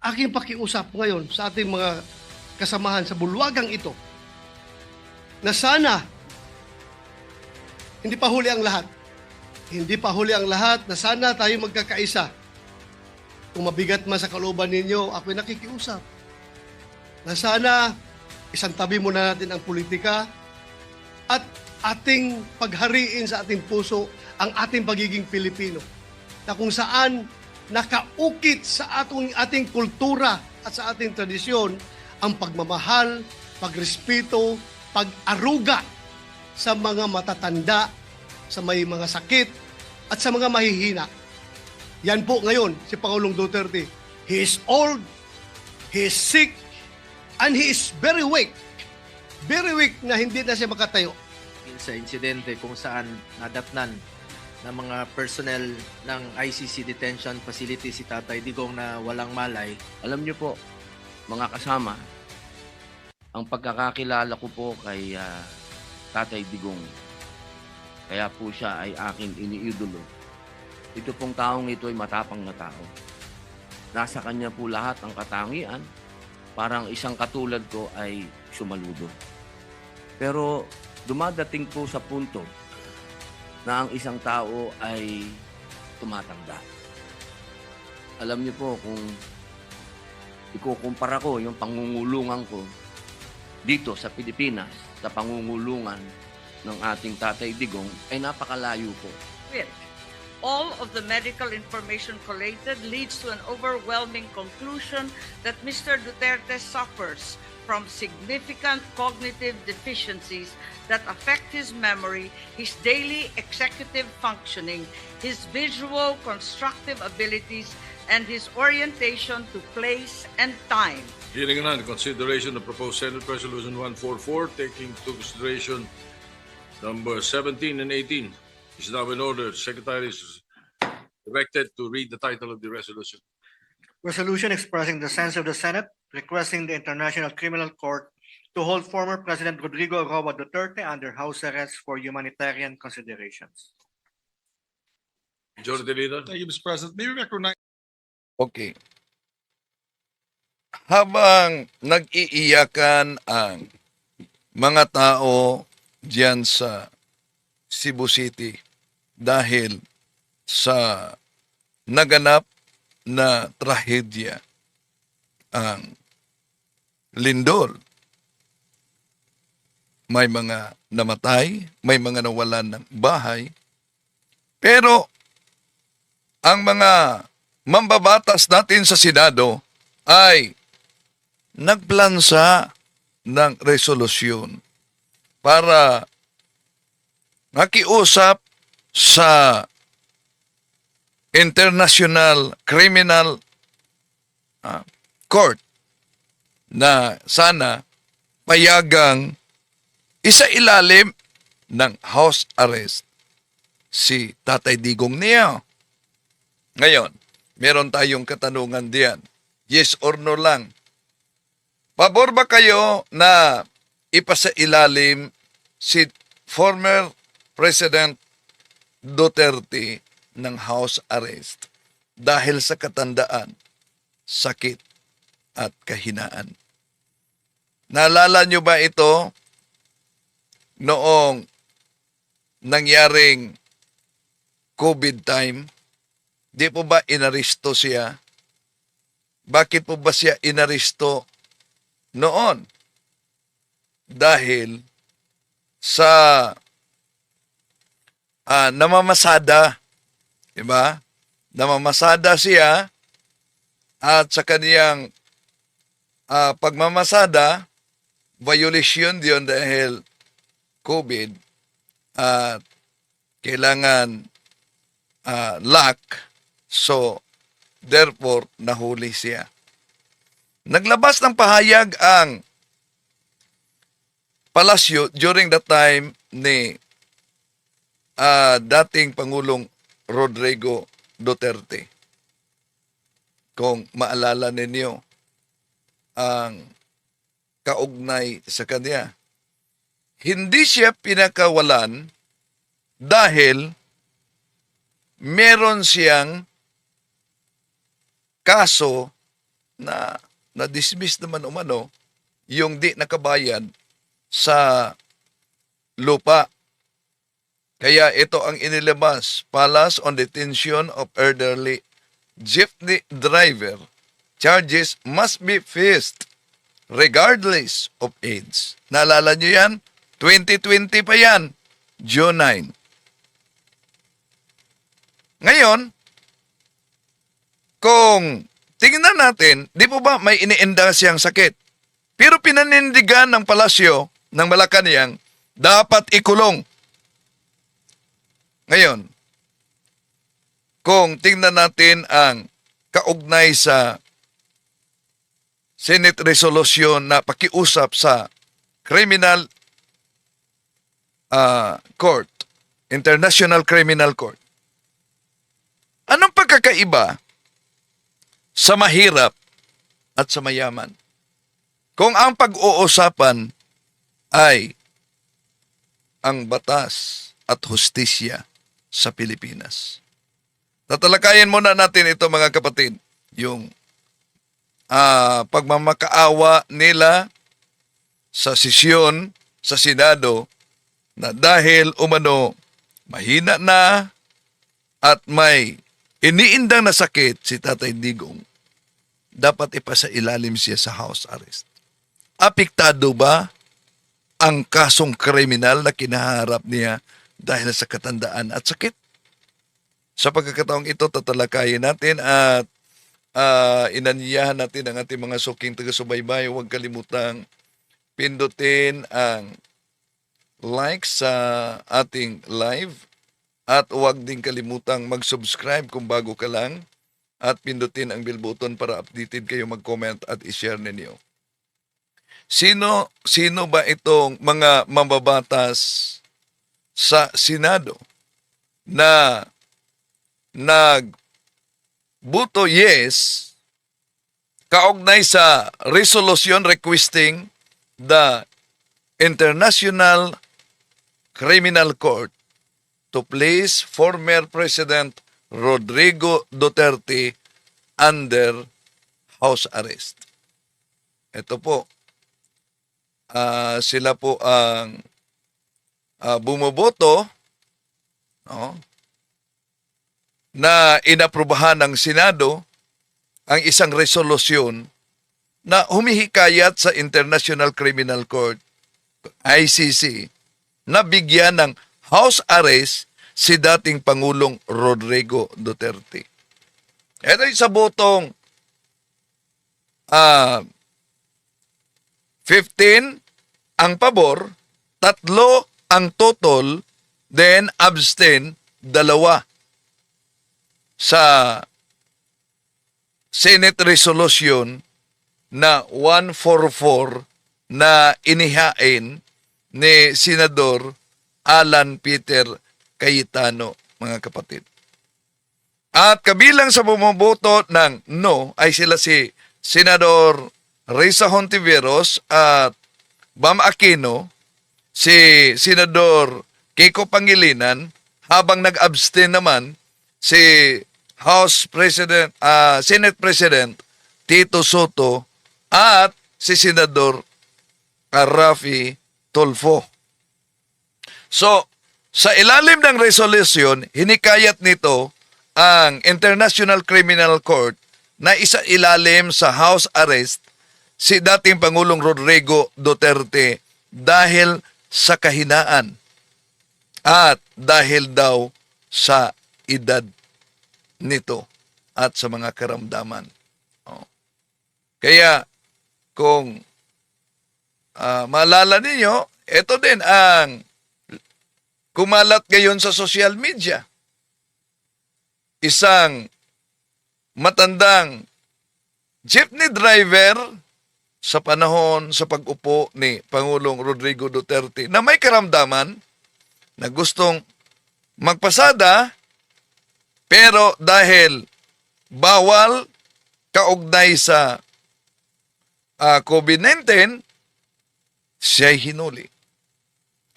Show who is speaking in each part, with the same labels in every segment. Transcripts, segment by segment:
Speaker 1: aking pakiusap ngayon sa ating mga kasamahan sa bulwagang ito na sana hindi pa huli ang lahat. Hindi pa huli ang lahat na sana tayo magkakaisa. Kung mabigat man sa kalooban ninyo, ako'y nakikiusap. Na sana isang tabi muna natin ang politika at ating paghariin sa ating puso ang ating pagiging Pilipino. Na kung saan nakaukit sa ating kultura at sa ating tradisyon ang pagmamahal, pagrespeto, pag-aruga sa mga matatanda, sa may mga sakit, at sa mga mahihina. Yan po ngayon si Pangulong Duterte. He is old, he is sick, and he is very weak. Very weak na hindi na siya makatayo.
Speaker 2: Sa insidente kung saan nadatnan ng mga personnel ng ICC detention facility si Tatay Digong na walang malay.
Speaker 3: Alam niyo po, mga kasama, ang pagkakakilala ko po kay Tatay Digong, kaya po siya ay aking iniidolo. Ito pong taong ito ay matapang na tao. Nasa kanya po lahat ang katangian, parang isang katulad ko ay sumaludo. Pero dumadating po sa punto na ang isang tao ay tumatanda. Alam niyo po, kung ikukumpara ko yung pangungulungan ko dito sa Pilipinas, sa pangungulungan ng ating Tatay Digong, ay napakalayo po.
Speaker 4: All of the medical information collated leads to an overwhelming conclusion that Mr. Duterte suffers from significant cognitive deficiencies that affect his memory, his daily executive functioning, his visual constructive abilities, and his orientation to place and time.
Speaker 5: Hearing none, consideration of proposed Senate Resolution 144, taking into consideration number 17 and 18 is now in order. Secretary is directed to read the title of the resolution.
Speaker 6: Resolution expressing the sense of the Senate, requesting the International Criminal Court to hold former President Rodrigo Roa Duterte under house arrest for humanitarian considerations.
Speaker 5: Majority Leader.
Speaker 7: Thank you, Mr. President. May we recognize
Speaker 8: Okay. Habang nag-iiyakan ang mga tao diyan sa Cebu City dahil sa naganap na trahedya, ang lindol, may mga namatay, may mga nawalan ng bahay, pero ang mga mambabatas natin sa Senado ay nagplansa ng resolusyon para nakiusap sa International Criminal Court na sana payagang isailalim ng house arrest si Tatay Digong niya. Ngayon, meron tayong katanungan diyan. Yes or no lang. Pabor ba kayo na ipasailalim si former President Duterte ng house arrest dahil sa katandaan, sakit at kahinaan? Naalala nyo ba ito noong nangyaring COVID time? Di po ba inaresto siya? Bakit po ba siya inaresto noon? Dahil sa namamasada, diba? Namamasada siya at sa kaniyang pagmamasada, violation diyon dahil COVID at kailangan lock. So, therefore, nahuli siya. Naglabas ng pahayag ang palasyo during the time ni dating Pangulong Rodrigo Duterte. Kung maalala ninyo ang kaugnay sa kanya. Hindi siya pinakawalan dahil meron siyang kaso na na-dismiss naman umano yung di nakabayad sa lupa. Kaya ito ang inilabas, Palace on detention of elderly jeepney driver. Charges must be faced regardless of age. Naalala nyo yan? 2020 pa yan. June 9. Ngayon, kung tingnan natin, di po ba may iniinda siyang sakit? Pero pinanindigan ng palasyo ng Malacanang, dapat ikulong. Ngayon, kung tingnan natin ang kaugnay sa Senate resolution na pakiusap sa Criminal Court, International Criminal Court. Anong pagkakaiba sa mahirap at sa mayaman? Kung ang pag-uusapan ay ang batas at hustisya sa Pilipinas. Tatalakayin muna natin ito mga kapatid, yung pagmamakaawa nila sa sesyon sa Senado na dahil umano mahina na at may iniindang na sakit si Tatay Digong, dapat ipasa ilalim siya sa house arrest. Apektado ba ang kasong kriminal na kinaharap niya dahil sa katandaan at sakit? Sa pagkakataong ito, tatalakayin natin at inanyayahan natin ang ating mga suking taga-subaybay. Huwag kalimutang pindutin ang like sa ating live at huwag din kalimutang mag-subscribe kung bago ka lang at pindutin ang bell button para updated kayo, mag-comment at i-share ninyo. Sino ba itong mga mambabatas sa Senado na nagbuto yes kaugnay sa resolution requesting the International Criminal Court to place former President Rodrigo Duterte under house arrest. Ito po, sila po ang bumoboto, no, na inaprubahan ng Senado ang isang resolusyon na humihikayat sa International Criminal Court, ICC, na bigyan ng house arrest si dating Pangulong Rodrigo Duterte. Ito yung sa botong 15 ang pabor, 3 ang total, then abstain 2 sa Senate resolution na 144 na inihain ni Senador Alan Peter Cayetano, mga kapatid. At kabilang sa bumoboto ng no ay sila si Senador Risa Hontiveros at Bam Aquino, si Senador Kiko Pangilinan, habang nag-abstain naman si Senate President Tito Soto at si Senador Raffy Tulfo. So, sa ilalim ng resolution, hinikayat nito ang International Criminal Court na isa ilalim sa house arrest si dating Pangulong Rodrigo Duterte dahil sa kahinaan at dahil daw sa edad nito at sa mga karamdaman. Kaya kung maalala ninyo, ito din ang kumalat ngayon sa social media. Isang matandang jeepney driver sa panahon sa pag-upo ni Pangulong Rodrigo Duterte na may karamdaman na gustong magpasada, pero dahil bawal kaugnay sa COVID-19, siya'y hinuli.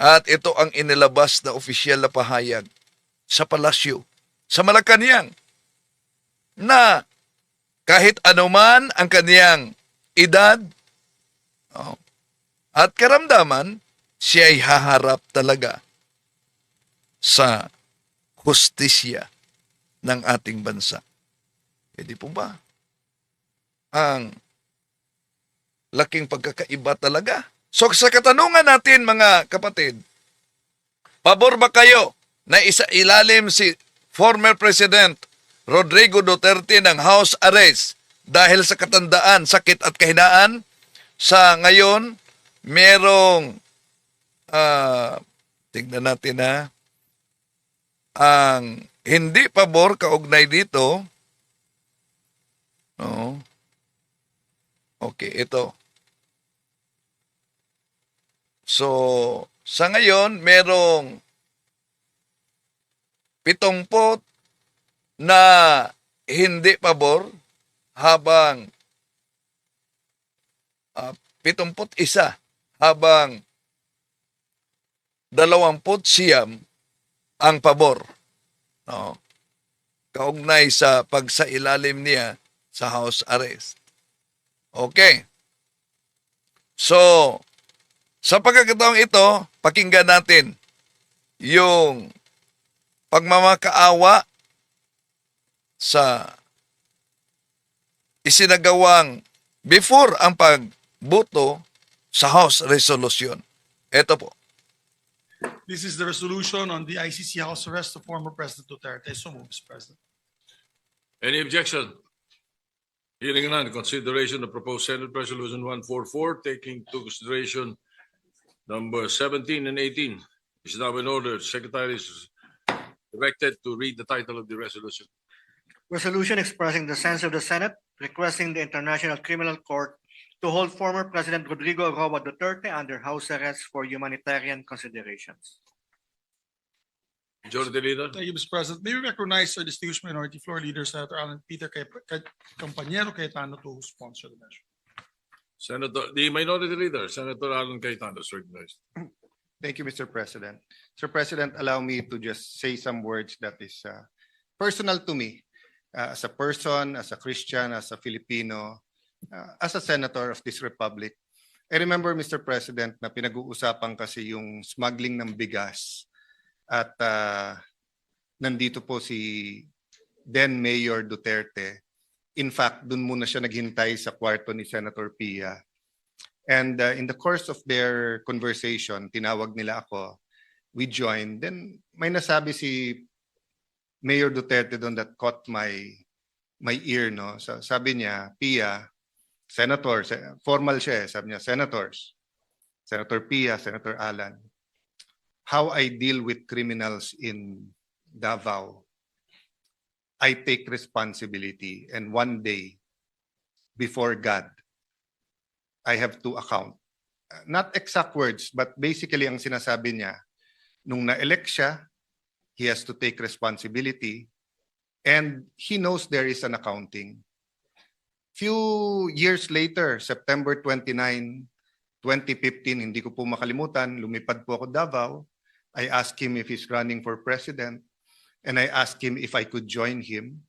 Speaker 8: At ito ang inilabas na opisyal na pahayag sa palasyo, sa Malacanang, na kahit anuman ang kaniyang edad at karamdaman, siya ay haharap talaga sa hustisya ng ating bansa. Pwede po ba? Ang laking pagkakaiba talaga. So sa katanungan natin mga kapatid, pabor ba kayo na isa ilalim si former President Rodrigo Duterte ng house arrest dahil sa katandaan, sakit at kahinaan? Sa ngayon, merong tingnan natin ang hindi pabor kaugnay dito. Okay, ito. So, sa ngayon, merong 70 na hindi pabor habang 71 habang 29 ang pabor. Kaugnay sa pagsailalim niya sa house arrest. Okay. So, sa pagkakataong ito, pakinggan natin yung pagmamakaawa sa isinagawang before ang pagboto sa House Resolution. Ito po.
Speaker 7: This is the resolution on the ICC house arrest of former President Duterte. So moved, Mr. President.
Speaker 5: Any objection? Hearing none, consideration of proposed Senate Resolution 144, taking into consideration number 17 and 18 is now in order. Secretary is directed to read the title of the resolution.
Speaker 6: Resolution expressing the sense of the Senate, requesting the International Criminal Court to hold former President Rodrigo Roa Duterte under house arrest for humanitarian considerations.
Speaker 5: Majority Leader.
Speaker 7: Thank you, Mr. President. May we recognize our distinguished minority floor leader, Senator Alan Peter Compañero Cayetano, to sponsor the measure.
Speaker 5: Senator, the Minority Leader, Senator Alan Cayetano is recognized.
Speaker 9: Thank you, Mr. President. Mr. President, allow me to just say some words that is personal to me as a person, as a Christian, as a Filipino, as a senator of this republic. I remember, Mr. President, na pinag-uusapan kasi yung smuggling ng bigas at nandito po si then Mayor Duterte. In fact, dun muna siya naghintay sa kwarto ni Senator Pia. And in the course of their conversation, tinawag nila ako, we joined. Then may nasabi si Mayor Duterte doon that caught my ear, no? So, sabi niya, Pia, Senator, formal siya, sabi niya, Senators, Senator Pia, Senator Alan, how I deal with criminals in Davao, I take responsibility, and one day, before God, I have to account. Not exact words, but basically ang sinasabi niya, nung na-elect siya, he has to take responsibility, and he knows there is an accounting. Few years later, September 29, 2015, hindi ko po makalimutan, lumipad po ako Davao. I asked him if he's running for president, and I asked him if I could join him.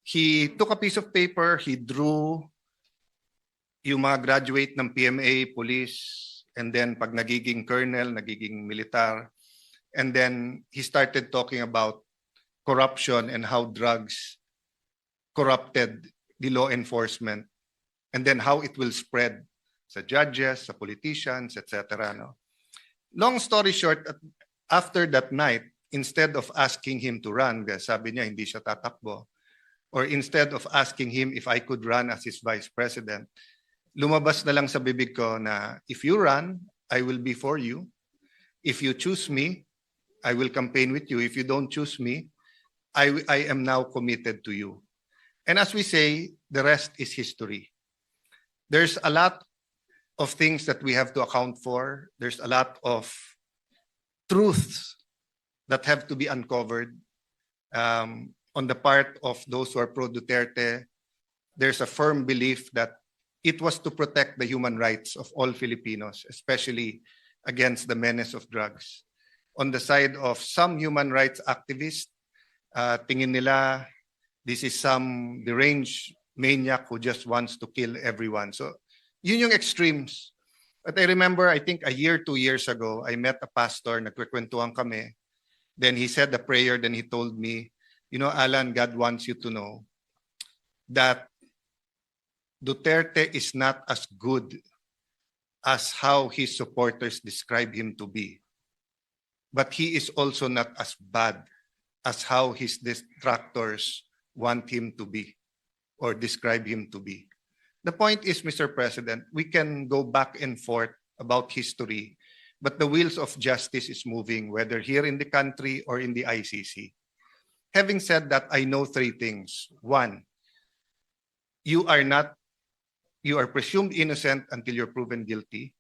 Speaker 9: He took a piece of paper, he drew yung mga graduate ng PMA, police, and then pag nagiging colonel, nagiging militar, and then he started talking about corruption and how drugs corrupted the law enforcement, and then how it will spread sa judges, sa politicians, etc. No? Long story short, after that night, instead of asking him to run, sabi niya hindi siya tatakbo, or instead of asking him if I could run as his vice president, lumabas na lang sa bibig ko na if you run, I will be for you. If you choose me, I will campaign with you. If you don't choose me, I am now committed to you. And as we say, the rest is history. There's a lot of things that we have to account for. There's a lot of truths that have to be uncovered on the part of those who are pro-Duterte. There's a firm belief that it was to protect the human rights of all Filipinos, especially against the menace of drugs. On the side of some human rights activists, tingin nila this is some deranged maniac who just wants to kill everyone. So yun yung extremes. But I remember, I think a year, 2 years ago, I met a pastor, nagkukwentuhan kami. Then he said the prayer, then he told me, you know, Alan, God wants you to know that Duterte is not as good as how his supporters describe him to be. But he is also not as bad as how his detractors want him to be or describe him to be. The point is, Mr. President, we can go back and forth about history, but the wheels of justice is moving, whether here in the country or in the ICC. Having said that, I know 3 things. 1, you are presumed innocent until you're proven guilty.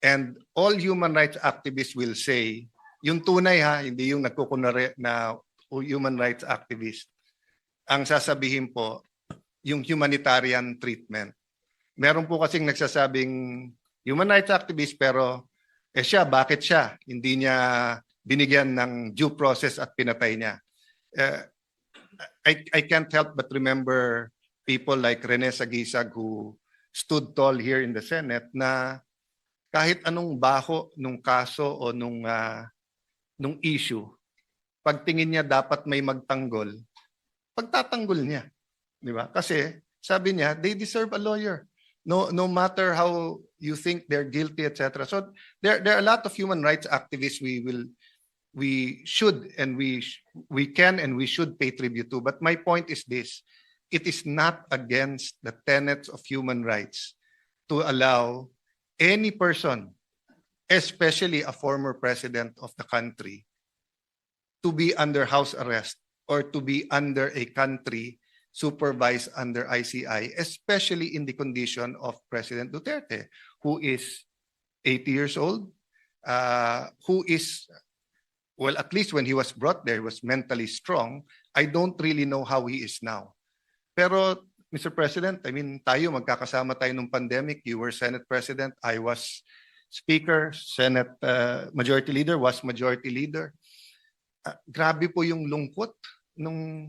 Speaker 9: And all human rights activists will say, yung tunay ha, hindi yung nagkukunwari na human rights activist. Ang sasabihin po, yung humanitarian treatment. Meron po kasing nagsasabing human rights activist pero siya, bakit siya? Hindi niya binigyan ng due process at pinatay niya. I can't help but remember people like Rene Sagisag who stood tall here in the Senate na kahit anong baho nung kaso o nung issue, pagtingin niya dapat may magtanggol, pagtatanggol niya. Di ba? Kasi sabi niya, they deserve a lawyer. No matter how you think they're guilty, etc. So there are a lot of human rights activists we should and we can and we should pay tribute to. But my point is this: it is not against the tenets of human rights to allow any person, especially a former president of the country, to be under house arrest or to be under a country supervised under ICI, especially in the condition of President Duterte, who is 80 years old, who is, well, at least when he was brought there, was mentally strong. I don't really know how he is now. Pero, Mr. President, I mean, tayo, magkakasama tayo nung pandemic. You were Senate President, I was Speaker, Senate Majority Leader, was Majority Leader. Grabe po yung lungkot nung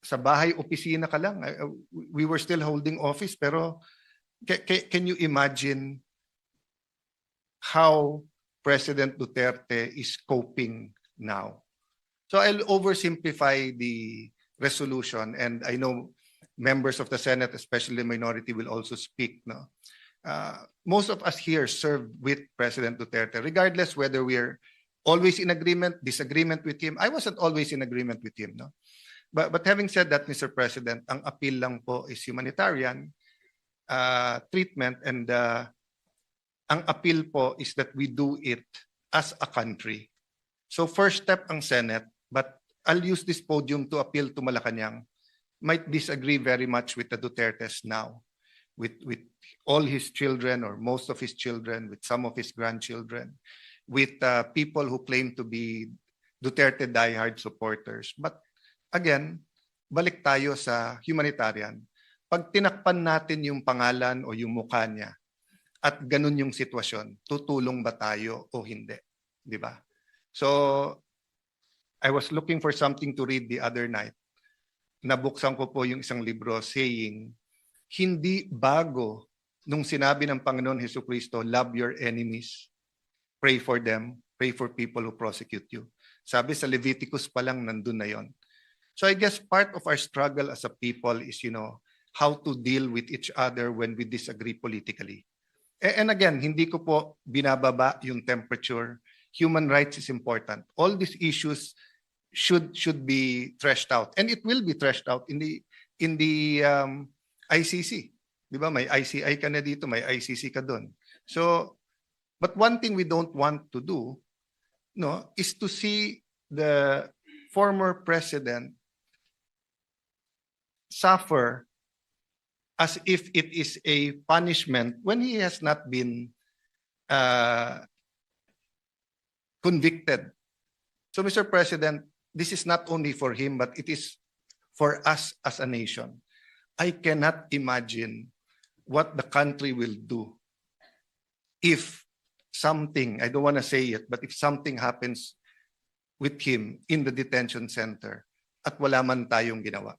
Speaker 9: sa bahay, opisina ka lang. We were still holding office, pero can you imagine how President Duterte is coping now? So I'll oversimplify the resolution, and I know members of the Senate, especially the minority, will also speak. No? Most of us here served with President Duterte, regardless whether we're always in agreement, disagreement with him. I wasn't always in agreement with him. No? But having said that, Mr. President, ang appeal lang po is humanitarian treatment, and ang appeal po is that we do it as a country. So first step ang Senate, but I'll use this podium to appeal to Malacanang, might disagree very much with the Dutertes now, with all his children or most of his children, with some of his grandchildren, with people who claim to be Duterte diehard supporters. But again, balik tayo sa humanitarian. Pag tinakpan natin yung pangalan o yung mukha niya at ganun yung sitwasyon, tutulong ba tayo o hindi? Di ba? So, I was looking for something to read the other night. Nabuksan ko po yung isang libro saying, hindi bago nung sinabi ng Panginoon Jesucristo, love your enemies, pray for them, pray for people who prosecute you. Sabi sa Leviticus pa lang, nandun na yon. So I guess part of our struggle as a people is, how to deal with each other when we disagree politically. And again, hindi ko po binababa yung temperature. Human rights is important. All these issues should be threshed out, and it will be threshed out in the ICC. Di ba? May ICI ka na dito, may ICC ka doon. So, but one thing we don't want to do, is to see the former president suffer as if it is a punishment when he has not been convicted. So, Mr. President, this is not only for him, but it is for us as a nation. I cannot imagine what the country will do if something, I don't want to say it, but if something happens with him in the detention center at wala man tayong ginawa.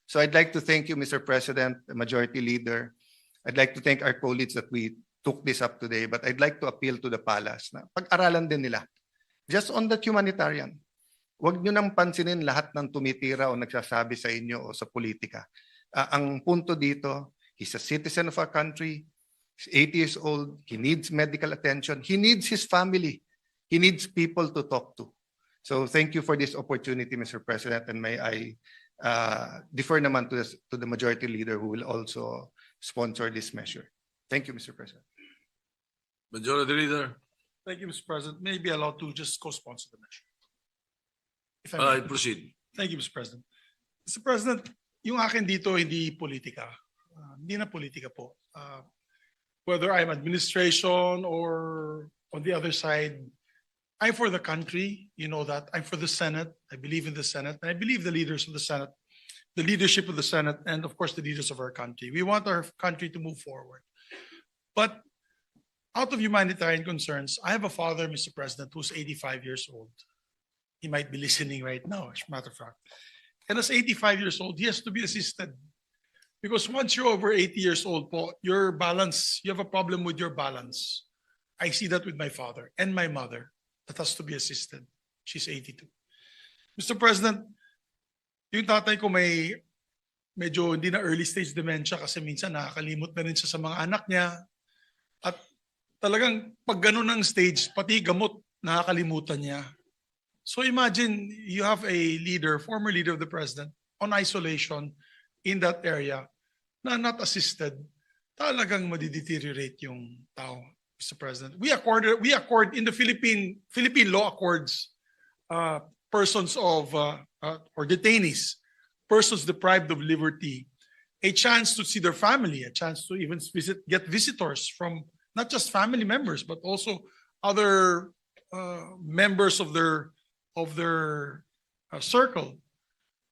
Speaker 9: So I'd like to thank you, Mr. President, the Majority Leader. I'd like to thank our colleagues that we took this up today, but I'd like to appeal to the palace na pag-aralan din nila. Just on that humanitarian, huwag nyo nang pansinin lahat ng tumitira o nagsasabi sa inyo o sa politika. Ang punto dito, he's a citizen of our country, he's 80 years old, he needs medical attention, he needs his family, he needs people to talk to. So thank you for this opportunity, Mr. President, and may I defer naman to the Majority Leader who will also sponsor this measure. Thank you, Mr. President.
Speaker 5: Majority Leader,
Speaker 7: Thank you, Mr. President. May I be allowed to just co-sponsor the measure. If I may.
Speaker 5: proceed.
Speaker 7: Thank you, Mr. President. Mr. President, yung akin dito hindi politika. Hindi na politika po. Whether I'm administration or on the other side, I'm for the country. You know that. I'm for the Senate. I believe in the Senate. And I believe the leaders of the Senate, the leadership of the Senate, and of course the leaders of our country. We want our country to move forward. But out of humanitarian concerns, I have a father, Mr. President, who's 85 years old. He might be listening right now, as a matter of fact. And as 85 years old, he has to be assisted. Because once you're over 80 years old, po, your balance, you have a problem with your balance. I see that with my father and my mother that has to be assisted. She's 82. Mr. President, yung tatay ko may medyo hindi na early stage dementia kasi minsan nakakalimot na rin siya sa mga anak niya. At talagang pag ganun ang stage, pati gamot nakakalimutan niya. So imagine you have a leader, former leader of the president, on isolation in that area na not assisted, talagang madideteriorate yung tao, Mr. President. We accord in the Philippine law accords persons of or detainees, persons deprived of liberty, a chance to see their family, a chance to even get visitors from not just family members but also other members of their circle.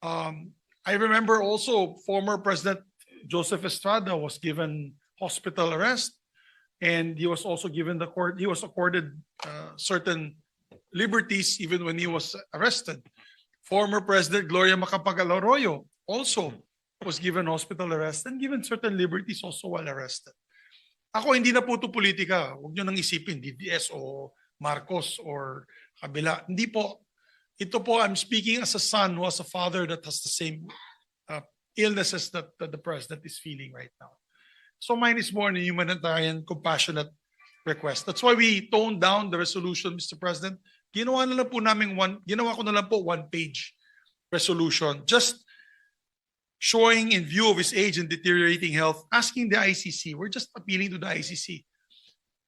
Speaker 7: I remember also former President Joseph Estrada was given hospital arrest, and he was also given he was accorded certain liberties even when he was arrested. Former President Gloria Macapagal Arroyo also was given hospital arrest and given certain liberties also while arrested. Ako hindi na po ito politika. Huwag nyo nang isipin DDS o Marcos or kabila. Hindi po. Ito po, I'm speaking as a son who has a father that has the same illnesses that the president is feeling right now. So mine is more a humanitarian, compassionate request. That's why we toned down the resolution, Mr. President. Ginawa ko na lang po one-page resolution, just showing in view of his age and deteriorating health, asking the ICC, we're just appealing to the ICC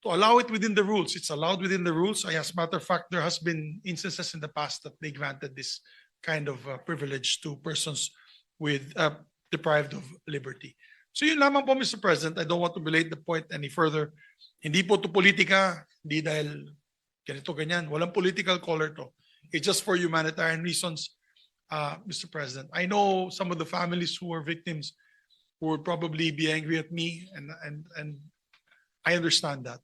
Speaker 7: to allow it within the rules. It's allowed within the rules. As a matter of fact, there has been instances in the past that they granted this kind of privilege to persons with deprived of liberty. So yun lamang po, Mr. President. I don't want to belate the point any further. Hindi po to politika, hindi dahil ganito ganyan. Walang political color to. It's just for humanitarian reasons, Mr. President. I know some of the families who are victims who would probably be angry at me, and I understand that.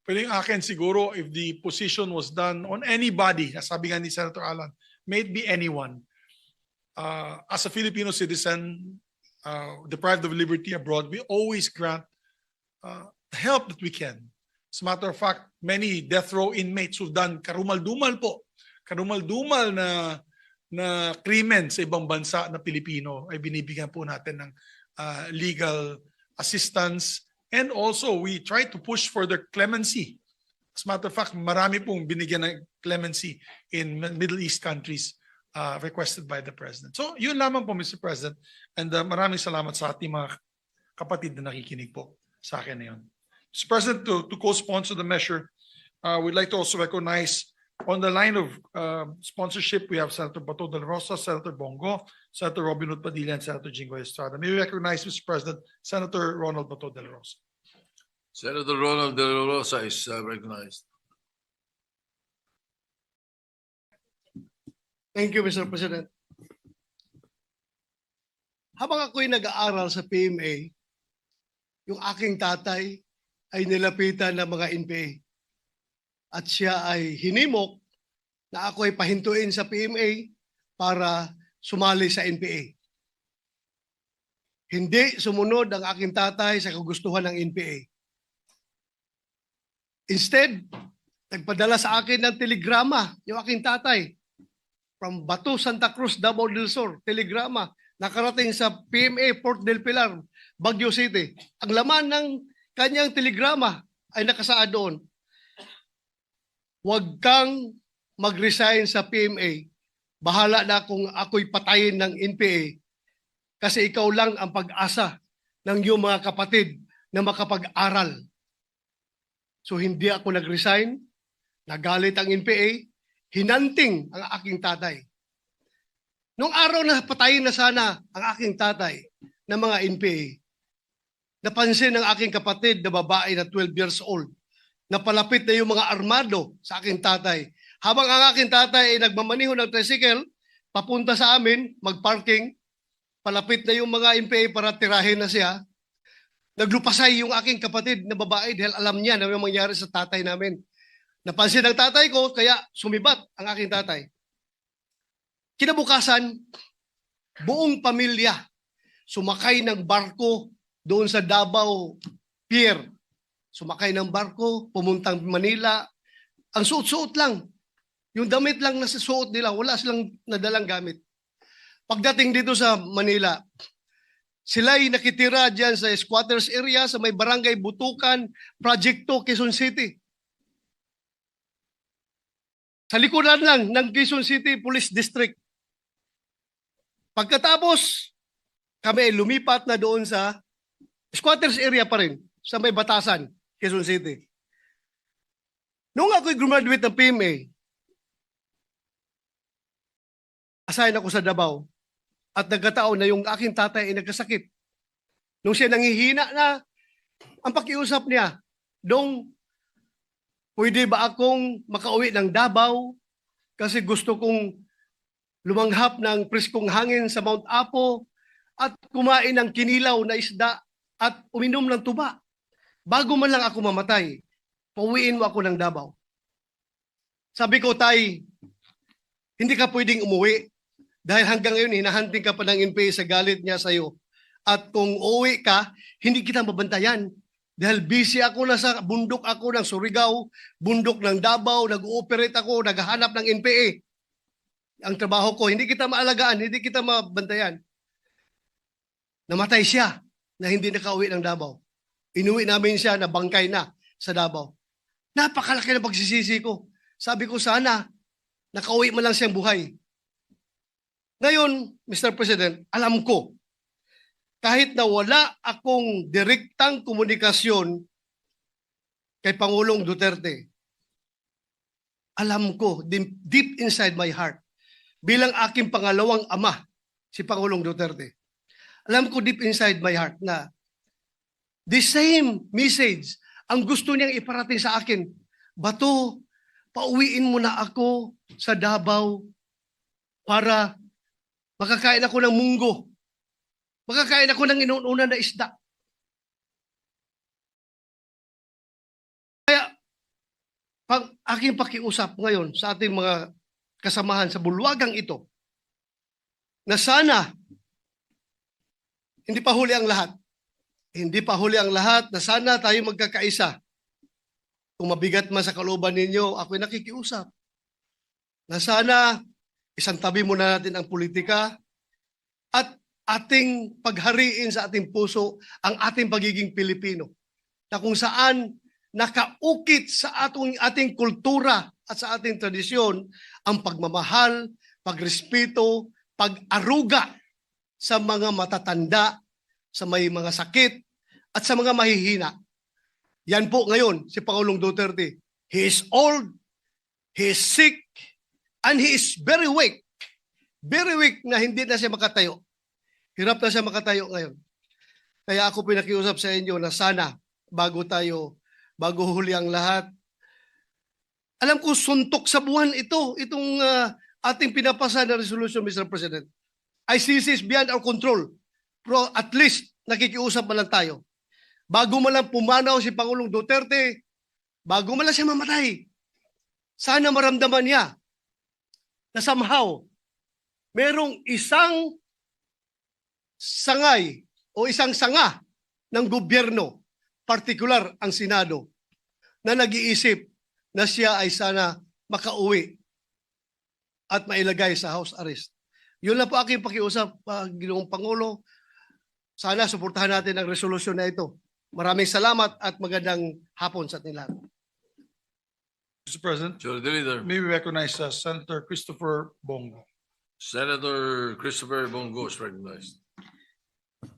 Speaker 7: Pero yung akin siguro, if the position was done on anybody, sabi nga ni Senator Alan, may it be anyone, as a Filipino citizen, deprived of liberty abroad, we always grant help that we can. As a matter of fact, many death row inmates who've done karumal-dumal na krimen sa ibang bansa na Pilipino ay binibigyan po natin ng legal assistance, and also we try to push for their clemency. As a matter of fact, marami pong binigyan ng clemency in Middle East countries requested by the President. So yun lamang po, Mr. President, and maraming salamat sa ating mga kapatid na nakikinig po sa akin na yun. Mr. President, to co-sponsor the measure, we'd like to also recognize on the line of sponsorship, we have Senator Bato de la Rosa, Senator Bongo, Senator Robin Hood Padilla, and Senator Jinggoy Estrada. May we recognize, Mr. President, Senator Ronald Bato de la Rosa.
Speaker 5: Senator Ronald De La Rosa is recognized.
Speaker 1: Thank you, Mr. President. Habang ako'y nag-aaral sa PMA, yung aking tatay ay nilapitan ng mga NPA. At siya ay hinimok na ako ay pahintuin sa PMA para sumali sa NPA. Hindi sumunod ang aking tatay sa kagustuhan ng NPA. Instead, nagpadala sa akin ng telegrama yung aking tatay from Batu, Santa Cruz, Davao del Sur. Telegrama nakarating sa PMA Port del Pilar, Baguio City. Ang laman ng kanyang telegrama ay nakasaad doon, huwag kang mag-resign sa PMA. Bahala na kung ako'y patayin ng NPA kasi ikaw lang ang pag-asa ng iyong mga kapatid na makapag-aral. So hindi ako nag-resign, nagalit ang NPA, hinanting ang aking tatay. Nung araw na patayin na sana ang aking tatay ng mga NPA, napansin ng aking kapatid na babae na 12 years old, na palapit na yung mga armado sa aking tatay. Habang ang aking tatay ay nagmamaniho ng tricycle, papunta sa amin, mag-parking, palapit na yung mga NPA para tirahin na siya, naglupasay yung aking kapatid na babae dahil alam niya na may mangyari sa tatay namin. Napansin ng tatay ko, kaya sumibat ang aking tatay. Kinabukasan, buong pamilya sumakay ng barko doon sa Davao Pier. Sumakay ng barko, pumuntang Manila. Ang suot-suot lang. Yung damit lang na suot nila, wala silang nadalang gamit. Pagdating dito sa Manila, sila'y nakitira dyan sa squatters area sa may barangay Butukan, Project 2, Quezon City. Sa likuran lang ng Quezon City Police District. Pagkatapos, kami lumipat na doon sa squatters area pa rin, sa may Batasan, Quezon City. Noong ako'y graduate ng PMA, assign ako sa Davao at nagkataon na yung aking tatay ay nagkasakit. Nung siya nanghihina na, ang pakiusap niya, Dong, pwede ba akong makauwi ng Davao kasi gusto kong lumanghap ng preskong hangin sa Mount Apo at kumain ng kinilaw na isda at uminom ng tuba. Bago man lang ako mamatay, pauwiin mo ako ng Davao. Sabi ko, Tay, hindi ka pwedeng umuwi dahil hanggang ngayon hinahanting ka pa ng NPA sa galit niya sa iyo. At kung uuwi ka, hindi kita mabantayan dahil busy ako na sa bundok ako ng Surigao, bundok ng Davao, nag-ooperate ako, naghahanap ng NPA. Ang trabaho ko, hindi kita maalagaan, hindi kita mabantayan. Namatay siya na hindi nakauwi ng Davao. Inuwi namin siya na bangkay na sa Davao. Napakalaki na pagsisisi ko. Sabi ko sana, nakauwi man lang siyang buhay. Ngayon, Mr. President, alam ko, kahit na wala akong direktang komunikasyon kay Pangulong Duterte, alam ko, deep inside my heart, bilang aking pangalawang ama, si Pangulong Duterte, alam ko deep inside my heart na the same message ang gusto niyang iparating sa akin. Bato, pauwiin mo na ako sa Davao para makakain ako ng munggo. Makakain ako ng inuuna na isda. Kaya, aking pakiusap ngayon sa ating mga kasamahan sa bulwagang ito, na sana, hindi pa huli ang lahat. Hindi pa huli ang lahat na sana tayo magkakaisa. Kung mabigat man sa kalooban ninyo, ako'y nakikiusap. Na sana, isang tabi muna natin ang politika at ating paghariin sa ating puso ang ating pagiging Pilipino. Na kung saan nakaukit sa ating kultura at sa ating tradisyon ang pagmamahal, pagrespeto, pag-aruga sa mga matatanda, sa may mga sakit, at sa mga mahihina. Yan po ngayon si Pangulong Duterte. He is old, he is sick, and he is very weak. Very weak na hindi na siya makatayo. Hirap na siya makatayo ngayon. Kaya ako pinakiusap sa inyo na sana bago huli ang lahat, alam ko suntok sa buwan itong ating pinapasa na resolution, Mr. President. ICC is beyond our control. Pero at least nakikiusap man lang tayo. Bago man lang pumanaw si Pangulong Duterte, bago man lang siya mamatay, sana maramdaman niya na somehow merong isang sangay o isang sanga ng gobyerno, partikular ang Senado, na nag-iisip na siya ay sana makauwi at mailagay sa house arrest. Yun lang po aking pakiusap, Ginoong Pangulo. Sana suportahan natin ang resolusyon na ito. Maraming salamat at magandang hapon sa ating lahat.
Speaker 7: Mr. President,
Speaker 5: Majority Leader.
Speaker 7: may we recognize Senator Christopher Bongo.
Speaker 5: Senator Christopher Bongo is recognized.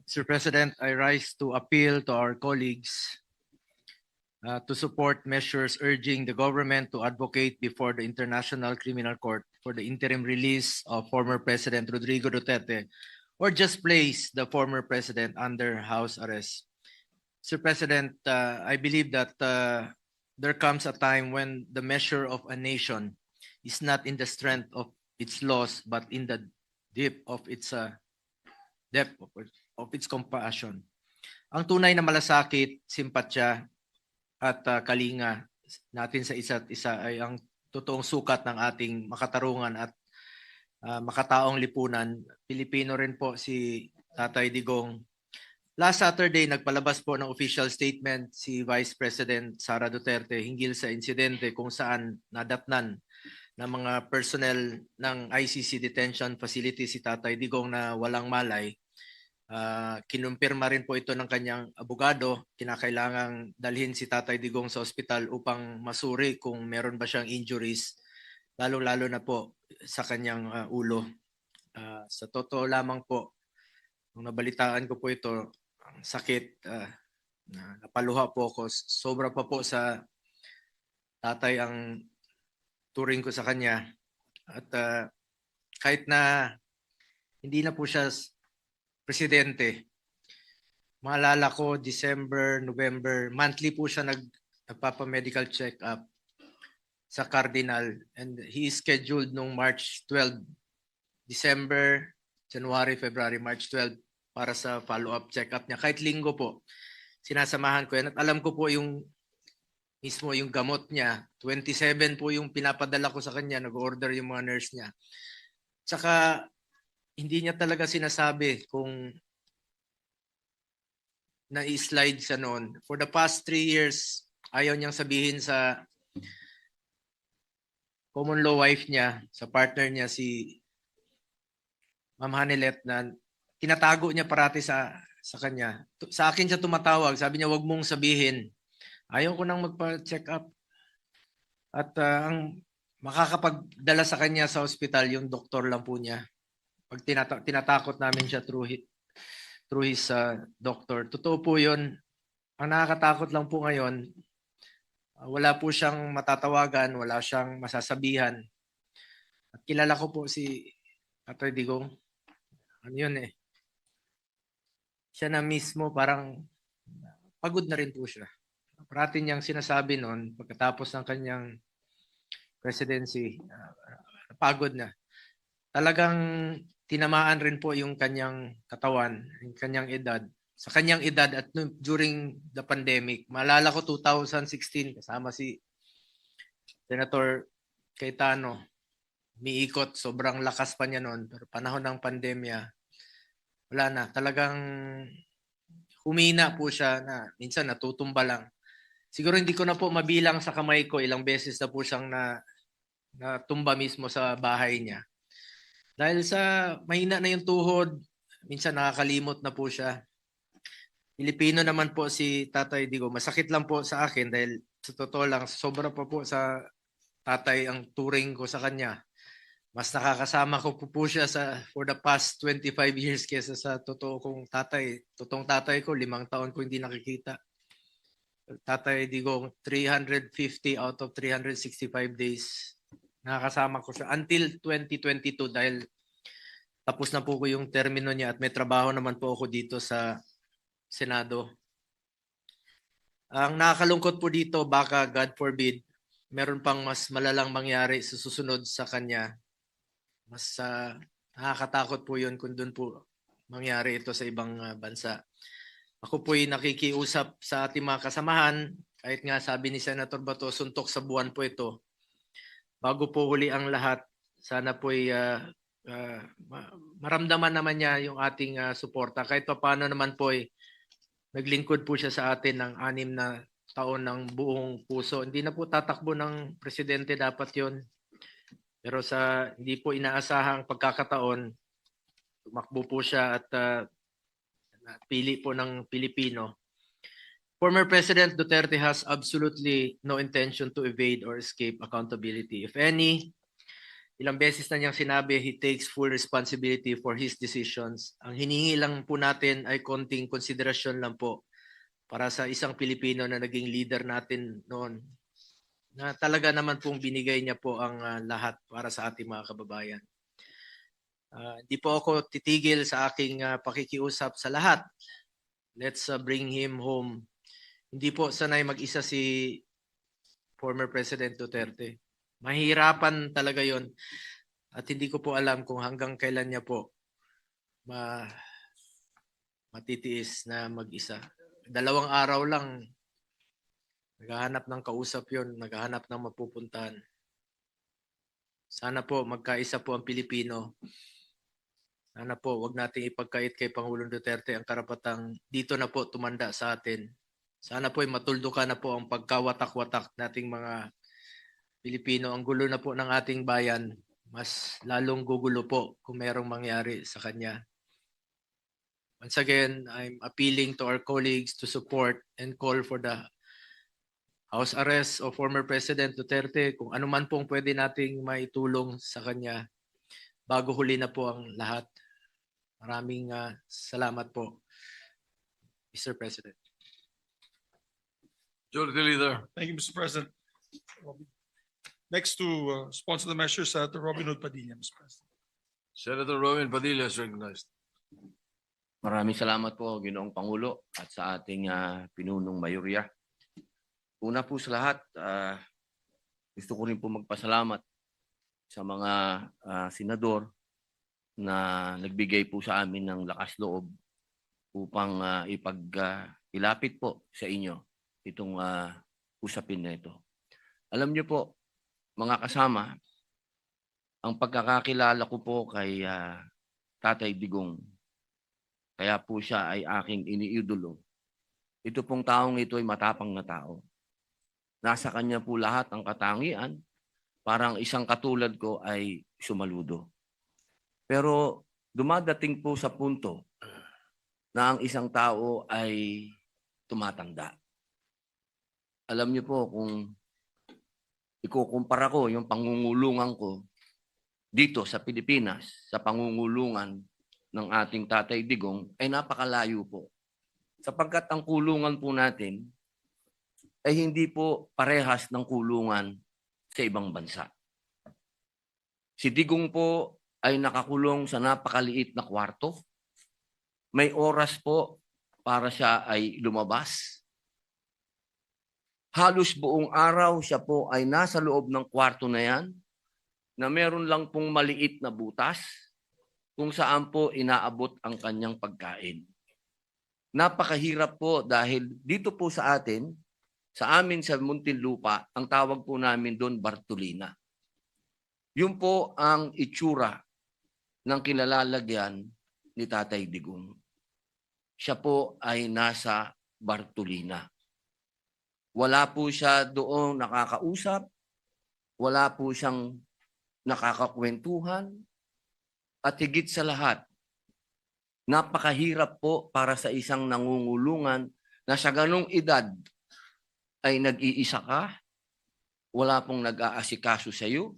Speaker 2: Mr. President, I rise to appeal to our colleagues to support measures urging the government to advocate before the International Criminal Court for the interim release of former President Rodrigo Duterte, or just place the former president under house arrest. Mr. President, I believe that there comes a time when the measure of a nation is not in the strength of its laws, but in the depth of its compassion. Ang tunay na malasakit, simpatya at kalinga natin sa isa't isa ay ang totoong sukat ng ating makatarungan at makataong lipunan. Pilipino rin po si Tatay Digong. Last Saturday, nagpalabas po ng official statement si Vice President Sara Duterte hinggil sa insidente kung saan nadatnan ng mga personnel ng ICC detention facility si Tatay Digong na walang malay. Kinumpirma rin po ito ng kanyang abogado. Kinakailangang dalhin si Tatay Digong sa ospital upang masuri kung meron ba siyang injuries, lalo-lalo na po sa kanyang ulo. Sa totoo lamang po, nung nabalitaan ko po ito, ang sakit, napaluha po ako. Sobra pa po sa tatay ang turing ko sa kanya. At kahit na hindi na po siya presidente, maalala ko December, November, monthly po siya nagpapa-medical check-up sa Cardinal, and he is scheduled nung March 12, December, January, February, March 12 para sa follow-up check-up niya. Kahit linggo po, sinasamahan ko yan. At alam ko po yung mismo yung gamot niya. 27 po yung pinapadala ko sa kanya. Nag-order yung mga nurse niya. Tsaka, hindi niya talaga sinasabi kung na-slide sa noon. For the past 3 years, ayaw niyang sabihin sa common law wife niya, sa partner niya, si Ma'am Hanilet, na tinatago niya parati sa kanya. Sa akin siya tumatawag. Sabi niya, wag mong sabihin. Ayaw ko nang magpa-check up. At ang makakapagdala sa kanya sa ospital, yung doktor lang po niya. Pag tinatakot namin siya through his doctor. Totoo po yun. Ang nakakatakot lang po ngayon, wala po siyang matatawagan, wala siyang masasabihan. At kilala ko po si Tatay Digong. Ano yun eh. Siya na mismo parang pagod na rin po siya. Parati niyang sinasabi noon pagkatapos ng kanyang presidency, pagod na. Talagang tinamaan rin po yung kanyang katawan, yung kanyang edad. Sa kanyang edad at during the pandemic, maalala ko 2016, kasama si Senator Cayetano, miikot, sobrang lakas pa niya noon. Pero panahon ng pandemya, wala na. Talagang humina po siya na minsan natutumba lang. Siguro hindi ko na po mabilang sa kamay ko, ilang beses na po siyang natumba mismo sa bahay niya. Dahil sa mahina na yung tuhod, minsan nakakalimot na po siya. Pilipino naman po si Tatay Digong. Masakit lang po sa akin dahil sa totoo lang, sobra pa po sa tatay ang turing ko sa kanya. Mas nakakasama ko po siya for the past 25 years kesa sa totoo kong tatay. Totoong tatay ko, 5 taon ko hindi nakikita. Tatay Digong, 350 out of 365 days. Nakakasama ko siya until 2022 dahil tapos na po ko yung termino niya at may trabaho naman po ako dito sa Senado. Ang nakakalungkot po dito, baka God forbid, meron pang mas malalang mangyari sa susunod sa kanya. Mas nakakatakot po yun kung doon po mangyari ito sa ibang bansa. Ako po'y nakikiusap sa ating mga kasamahan, kahit nga sabi ni Senator Bato, suntok sa buwan po ito. Bago po huli ang lahat, sana po'y maramdaman naman niya yung ating suporta. Kahit pa paano naman po naglingkod po siya sa atin ng 6 na taon ng buong puso. Hindi na po tatakbo ng presidente dapat yon. Pero sa hindi po inaasahang pagkakataon, tumakbo po siya at pili po ng Pilipino. Former President Duterte has absolutely no intention to evade or escape accountability. If any, ilang beses na niyang sinabi, he takes full responsibility for his decisions. Ang hinihingi lang po natin ay konting konsiderasyon lang po para sa isang Pilipino na naging leader natin noon, na talaga naman pong binigay niya po ang lahat para sa ating mga kababayan. Hindi po ako titigil sa aking pakikiusap sa lahat. Let's bring him home. Hindi po sanay mag-isa si former President Duterte. Mahirapan talaga yon. At hindi ko po alam kung hanggang kailan niya po matitiis na mag-isa. 2 araw lang, naghahanap ng kausap yon, naghahanap ng mapupuntahan. Sana po magkaisa po ang Pilipino. Sana po wag nating ipagkait kay Pangulong Duterte ang karapatang dito na po tumanda sa atin. Sana po matuldukan na po ang pagkawatak-watak nating mga Pilipino. Ang gulo na po ng ating bayan, mas lalong gugulo po kung merong mangyari sa kanya. Once again, I'm appealing to our colleagues to support and call for the house arrest of former President Duterte. Kung ano man pong pwede nating maitulong sa kanya bago huli na po ang lahat. Maraming salamat po, Mr. President.
Speaker 5: Majority Leader.
Speaker 7: Thank you, Mr. President. Next to sponsor the measure, Senator Robin Hood Padilla, Mr. President.
Speaker 5: Senator Robin Padilla is recognized.
Speaker 3: Maraming salamat po, Ginoong Pangulo, at sa ating pinunong mayorya. Una po sa lahat, gusto ko rin po magpasalamat sa mga senador na nagbigay po sa amin ng lakas loob upang ilapit po sa inyo itong usapin na ito. Alam niyo po, mga kasama, ang pagkakakilala ko po kay Tatay Digong, kaya po siya ay aking iniidolo. Ito pong taong ito ay matapang na tao. Nasa kanya po lahat ang katangian, parang isang katulad ko ay sumaludo. Pero dumadating po sa punto na ang isang tao ay tumatanda. Alam niyo po, kung ikukumpara ko yung pangungulungan ko dito sa Pilipinas, sa pangungulungan ng ating Tatay Digong, ay napakalayo po. Sapagkat ang kulungan po natin ay hindi po parehas ng kulungan sa ibang bansa. Si Digong po ay nakakulong sa napakaliit na kwarto. May oras po para siya ay lumabas. Halos buong araw siya po ay nasa loob ng kwarto na yan, na meron lang pong maliit na butas kung saan po inaabot ang kanyang pagkain. Napakahirap po dahil dito po sa atin, sa amin sa Muntinlupa, ang tawag po namin doon Bartolina. Yun po ang itsura ng kinalalagyan ni Tatay Digong. Siya po ay nasa Bartolina. Wala po siya doon nakakausap, wala po siyang nakakakwentuhan, at higit sa lahat, napakahirap po para sa isang nangungulungan na sa ganong edad ay nag-iisa ka, wala pong nag-aasikaso sa iyo.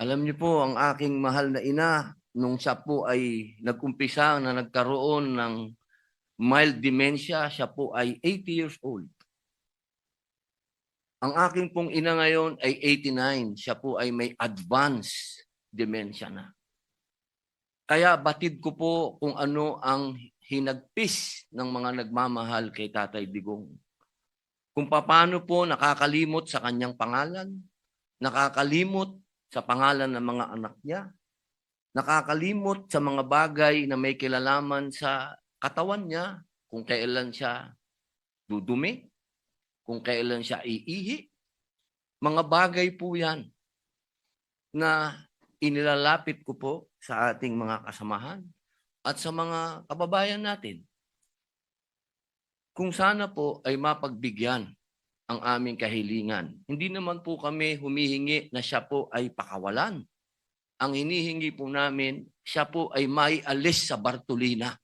Speaker 3: Alam niyo po, ang aking mahal na ina, nung siya po ay nag-umpisa na nagkaroon ng mild dementia, siya po ay 80 years old. Ang aking pong ina ngayon ay 89. Siya po ay may advanced dementia na. Kaya batid ko po kung ano ang hinagpis ng mga nagmamahal kay Tatay Digong. Kung paano po nakakalimot sa kanyang pangalan, nakakalimot sa pangalan ng mga anak niya, nakakalimot sa mga bagay na may kilalaman sa katawan niya, kung kailan siya dudumi, kung kailan siya iihi. Mga bagay po yan na inilalapit ko po sa ating mga kasamahan at sa mga kababayan natin kung sana po ay mapagbigyan ang aming kahilingan. Hindi naman po kami humihingi na siya po ay pakawalan. Ang hinihingi po namin, siya po ay maialis sa Bartolina.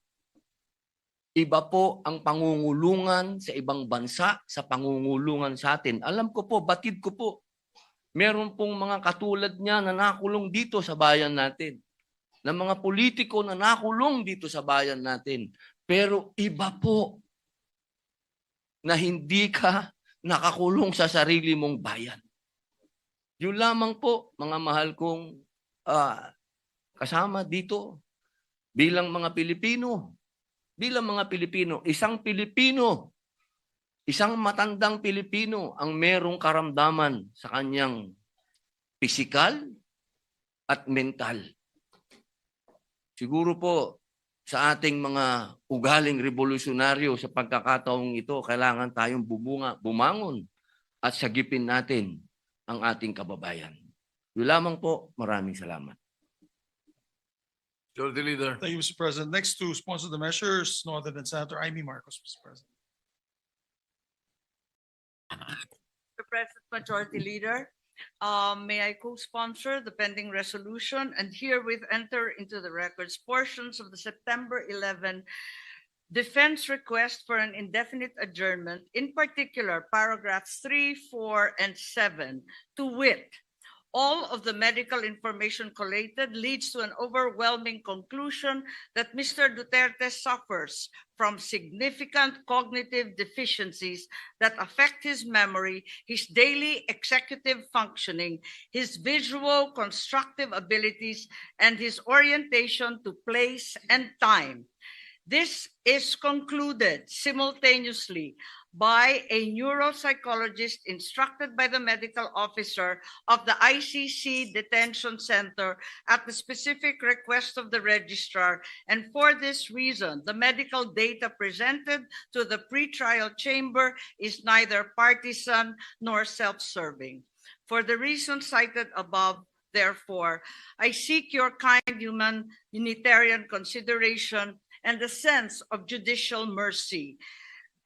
Speaker 3: Iba po ang pangungulungan sa ibang bansa sa pangungulungan sa atin. Alam ko po, batid ko po. Meron pong mga katulad niya na nakulong dito sa bayan natin. Na mga politiko na nakulong dito sa bayan natin. Pero iba po na hindi ka nakakulong sa sarili mong bayan. Yun lamang po, mga mahal kong kasama dito bilang mga Pilipino. Bilang mga Pilipino, isang matandang Pilipino ang merong karamdaman sa kanyang pisikal at mental. Siguro po sa ating mga ugaling revolusyonaryo sa pagkakataong ito, kailangan tayong bumangon at sagipin natin ang ating kababayan. Yun lamang po, maraming salamat.
Speaker 5: Majority Leader.
Speaker 7: Thank you, Mr. President. Next to sponsor the measures, no other than Senator Amy Marcos, Mr. President.
Speaker 4: Mr. President, Majority Leader, may I co-sponsor the pending resolution and herewith enter into the records portions of the September 11 defense request for an indefinite adjournment, in particular paragraphs 3, 4, and 7, to wit, all of the medical information collated leads to an overwhelming conclusion that Mr. Duterte suffers from significant cognitive deficiencies that affect his memory, his daily executive functioning, his visual constructive abilities, and his orientation to place and time. This is concluded simultaneously by a neuropsychologist instructed by the medical officer of the ICC Detention Center at the specific request of the registrar. And for this reason, the medical data presented to the pretrial chamber is neither partisan nor self-serving. For the reasons cited above, therefore, I seek your kind humanitarian consideration and a sense of judicial mercy,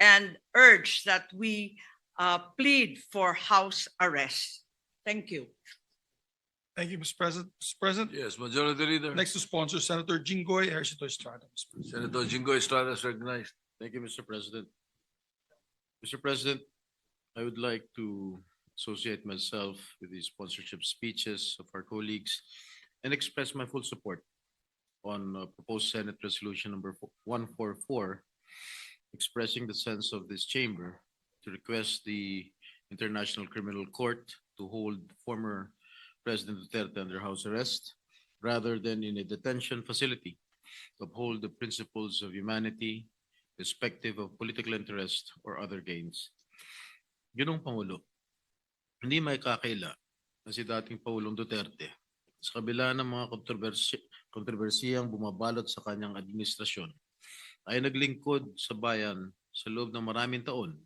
Speaker 4: and urge that we plead for house arrest. Thank you.
Speaker 7: Thank you, Mr. President. Mr. President,
Speaker 5: Yes, Majority Leader.
Speaker 7: next to sponsor Senator Jinggoy Ejercito Estrada, Mr. President.
Speaker 5: Senator Jingo Estrada is recognized.
Speaker 2: Thank you, Mr. President. Mr. President, I would like to associate myself with the sponsorship speeches of our colleagues and express my full support on proposed Senate Resolution number 144, expressing the sense of this chamber to request the International Criminal Court to hold former President Duterte under house arrest rather than in a detention facility, to uphold the principles of humanity, irrespective of political interest or other gains. Ginong Pangulo, hindi may kakaila na si dating Pangulong Duterte sa kabila ng mga kontrobersiyang bumabalot sa kanyang administrasyon ay naglingkod sa bayan sa loob ng maraming taon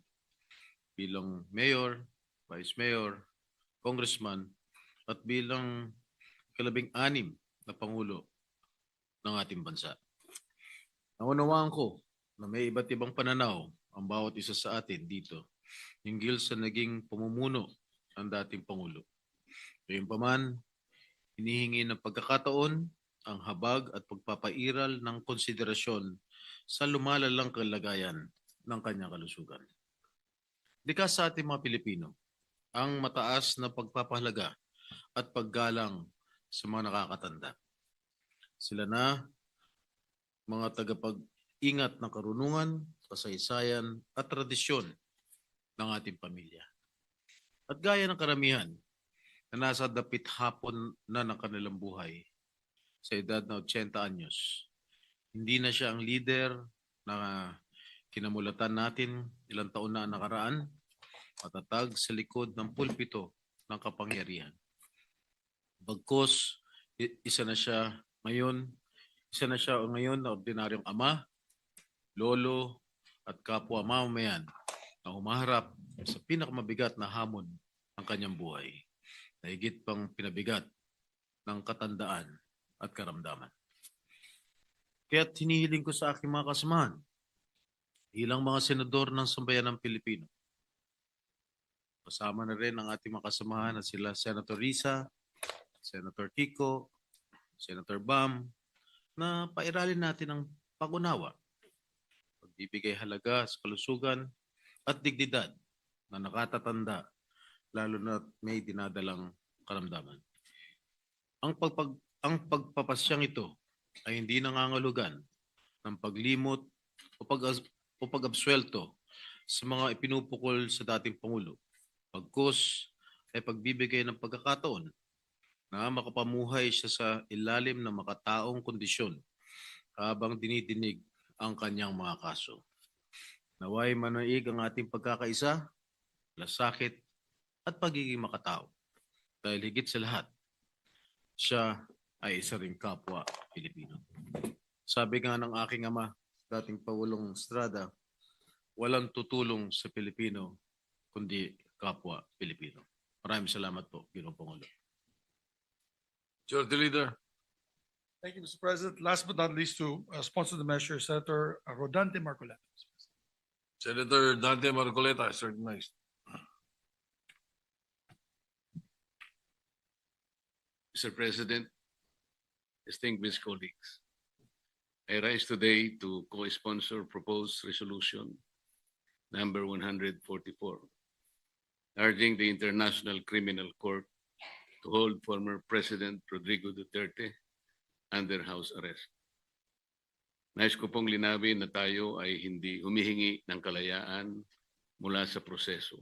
Speaker 2: bilang mayor, vice mayor, congressman at bilang ika-16 na pangulo ng ating bansa. Naunawaan ko na may iba't ibang pananaw ang bawat isa sa atin dito hinggil sa naging pamumuno ng dating pangulo. Gayunpaman, hinihingi ng pagkakataon ang habag at pagpapairal ng konsiderasyon sa lumalalang kalagayan ng kanyang kalusugan. Likas sa ating mga Pilipino ang mataas na pagpapahalaga at paggalang sa mga nakakatanda. Sila na mga tagapag-ingat ng karunungan, kasaysayan at tradisyon ng ating pamilya. At gaya ng karamihan na nasa dapit hapon na ng kanilang buhay sa edad na 80 anyos, hindi na siya ang leader na kinamulatan natin ilang taon na nakaraan, matatag sa likod ng pulpito ng kapangyarihan. Bagkus, isa na siya ngayon na ordinaryong ama, lolo at kapwa mamamayan na humaharap sa pinakamabigat na hamon ng kanyang buhay, na higit pang pinabigat
Speaker 10: ng katandaan at karamdaman. Kaya't hinihiling ko sa aking mga kasamahan, bilang mga senador ng sambayan ng Pilipino, kasama na rin ang ating mga kasamahan na sila Senator Risa, Senator Kiko, Senator Bam, na pairalin natin ang pag-unawa, pagbibigay halaga sa kalusugan at dignidad na nakatatanda, lalo na may dinadalang karamdaman. Ang pagpapasyang ito ay hindi nangangahulugan ng paglimot o pag-absuelto sa mga ipinupukol sa dating Pangulo. Pagkus ay pagbibigay ng pagkakataon na makapamuhay siya sa ilalim ng makataong kondisyon habang dinidinig ang kanyang mga kaso. Naway manaig ang ating pagkakaisa, lasakit at pagiging makatao. Dahil higit sa lahat, siya ay isa ring kapwa Pilipino. Sabi nga ng aking ama, dating Pangulong Estrada, walang tutulong sa Pilipino kundi kapwa Pilipino. Maraming salamat po, Ginoong Pangulo.
Speaker 5: Majority Leader.
Speaker 7: Thank you, Mr. President. Last but not least, to sponsor the measure, Senator Rodante Marcoleta.
Speaker 5: Senator Dante Marcoleta is recognized.
Speaker 11: Mr. President, distinguished colleagues, I rise today to co-sponsor proposed resolution number 144, urging the International Criminal Court to hold former President Rodrigo Duterte under house arrest. Nais ko pong linawin na tayo ay hindi humihingi ng kalayaan mula sa proseso.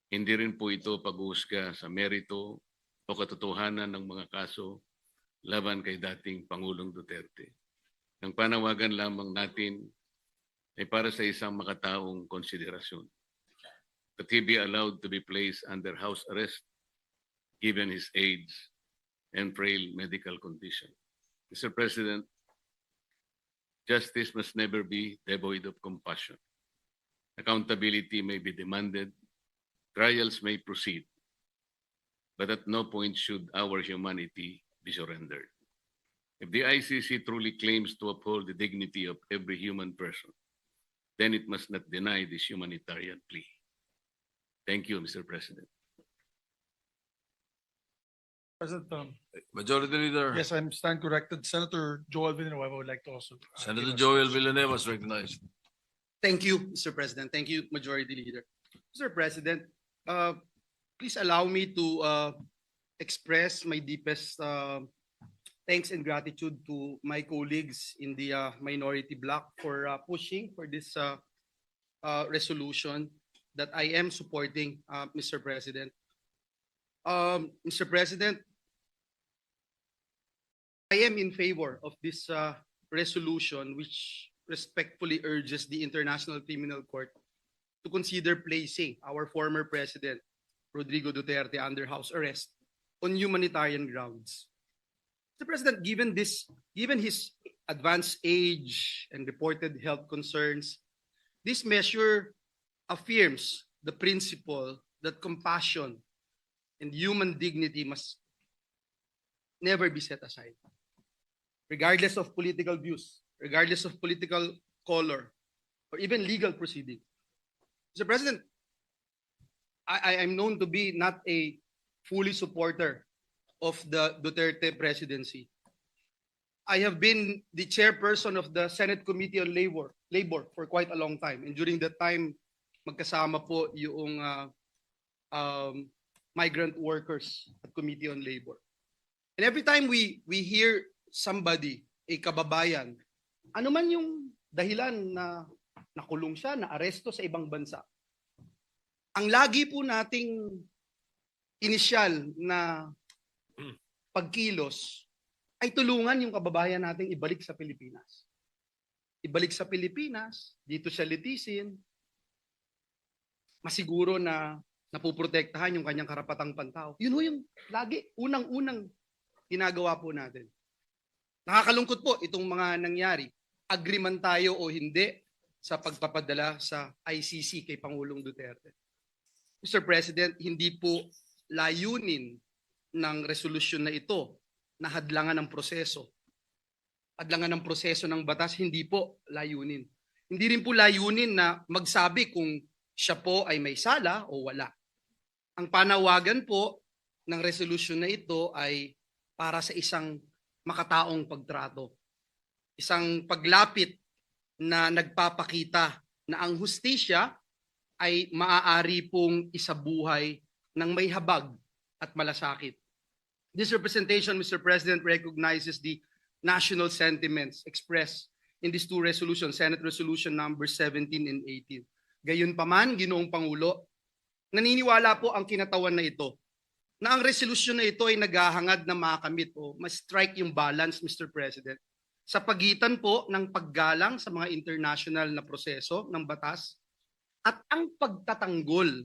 Speaker 11: Hindi rin po ito pag-uusga sa merito o katotohanan ng mga kaso laban kay dating Pangulong Duterte. Ang panawagan lamang natin ay para sa isang makataong konsiderasyon. That he be allowed to be placed under house arrest given his age and frail medical condition. Mr. President, justice must never be devoid of compassion. Accountability may be demanded, trials may proceed, but at no point should our humanity be surrendered. If the ICC truly claims to uphold the dignity of every human person, then it must not deny this humanitarian plea. Thank you, Mr. President.
Speaker 7: President,
Speaker 5: Majority Leader.
Speaker 7: yes, I'm stand corrected. Senator Joel Villanueva would like to also.
Speaker 5: Senator
Speaker 7: give us-
Speaker 5: Joel Villanueva is recognized.
Speaker 12: Thank you, Mr. President. Thank you, Majority Leader. Mr. President, please allow me to express my deepest thanks and gratitude to my colleagues in the minority bloc for pushing for this resolution that I am supporting, Mr. President. Mr. President, I am in favor of this resolution which respectfully urges the International Criminal Court to consider placing our former President, Rodrigo Duterte, under house arrest on humanitarian grounds. Mr. President, given his advanced age and reported health concerns, this measure affirms the principle that compassion and human dignity must never be set aside, regardless of political views, regardless of political color, or even legal proceeding. Mr. President, I am known to be not a fully supporter of the Duterte presidency. I have been the chairperson of the Senate Committee on Labor for quite a long time. And during that time, magkasama po yung migrant workers at Committee on Labor. And every time we hear somebody, a kababayan, ano man yung dahilan na nakulong siya, na aresto sa ibang bansa, ang lagi po nating inisyal na pagkilos ay tulungan yung kababayan nating ibalik sa Pilipinas. Ibalik sa Pilipinas, dito siya litisin, masiguro na napuprotektahan yung kanyang karapatang pantao. Yun ho yung lagi, unang-unang ginagawa po natin. Nakakalungkot po itong mga nangyari. Agree man tayo o hindi sa pagpapadala sa ICC kay Pangulong Duterte. Mr. President, hindi po layunin ng resolusyon na ito na hadlangan ng proseso. Hadlangan ng proseso ng batas, hindi po layunin. Hindi rin po layunin na magsabi kung siya po ay may sala o wala. Ang panawagan po ng resolusyon na ito ay para sa isang makataong pagtrato. Isang paglapit na nagpapakita na ang hustisya ay maaari pong isabuhay ng may habag at malasakit. This representation, Mr. President, recognizes the national sentiments expressed in these two resolutions, Senate Resolution number 17 and 18. Gayunpaman, Ginoong Pangulo, naniniwala po ang kinatawan na ito na ang resolusyon na ito ay naghahangad na makamit o ma-strike yung balance, Mr. President, sa pagitan po ng paggalang sa mga international na proseso ng batas at ang pagtatanggol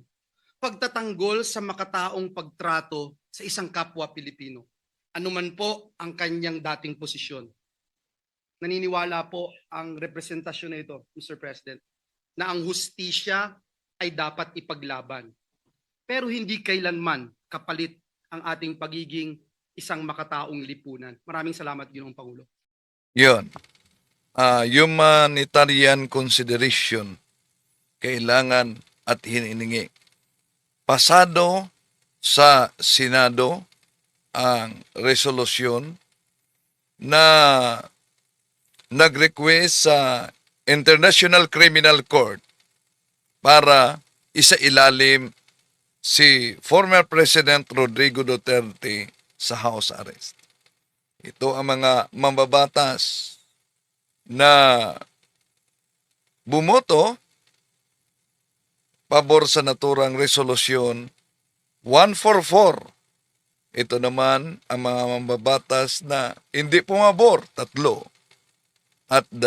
Speaker 12: sa makataong pagtrato sa isang kapwa Pilipino. Anuman po ang kanyang dating posisyon. Naniniwala po ang representasyon na ito, Mr. President, na ang hustisya ay dapat ipaglaban. Pero hindi kailanman kapalit ang ating pagiging isang makataong lipunan. Maraming salamat, Ginoong Pangulo.
Speaker 8: Yun. Humanitarian consideration kailangan at hinihingi. Pasado sa Senado ang resolusyon na nag-request sa International Criminal Court para isailalim si former President Rodrigo Duterte sa house arrest. Ito ang mga mambabatas na bumoto pabor sa naturang resolusyon 144. Ito naman ang mga mambabatas na hindi pumabor, 3. At 2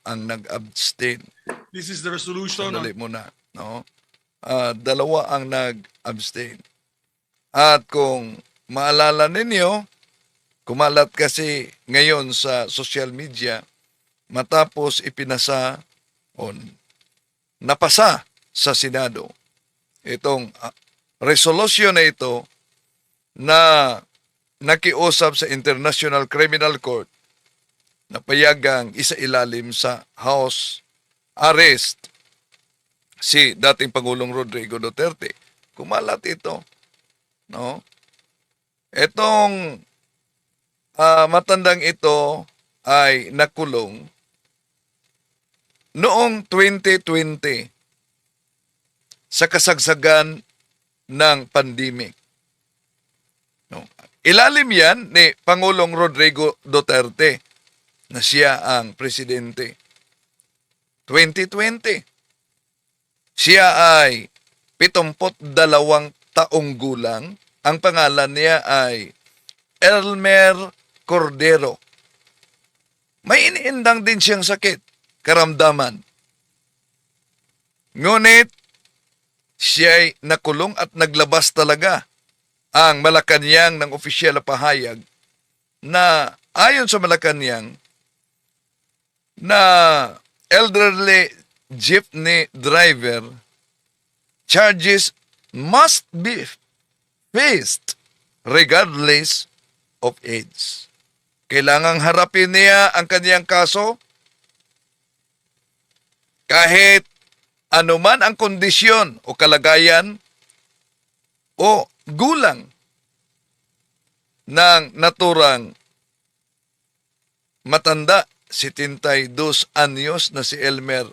Speaker 8: ang nag-abstain.
Speaker 7: This is the resolution.
Speaker 8: Sandali muna. No? 2 ang nag-abstain. At kung maalala ninyo, kumalat kasi ngayon sa social media matapos ipinasa o napasa sa Senado itong resolusyon na ito na nakiusap sa International Criminal Court na payagang isailalim sa house arrest si dating Pangulong Rodrigo Duterte. Kumalat ito. No? Itong matandang ito ay nakulong noong 2020 sa kasagsagan ng pandemic. No. Ilalim yan ni Pangulong Rodrigo Duterte na siya ang presidente. 2020. Siya ay 72 taong gulang. Ang pangalan niya ay Elmer Cordero. May iniindang din siyang sakit, karamdaman. Ngunit, siya ay nakulong at naglabas talaga ang Malacanang ng opisyal na pahayag na ayon sa Malacanang na elderly jeepney driver charges must be faced regardless of age. Kailangang harapin niya ang kaniyang kaso kahit anuman ang kondisyon o kalagayan o gulang ng naturang matanda, 72 anyos na si Elmer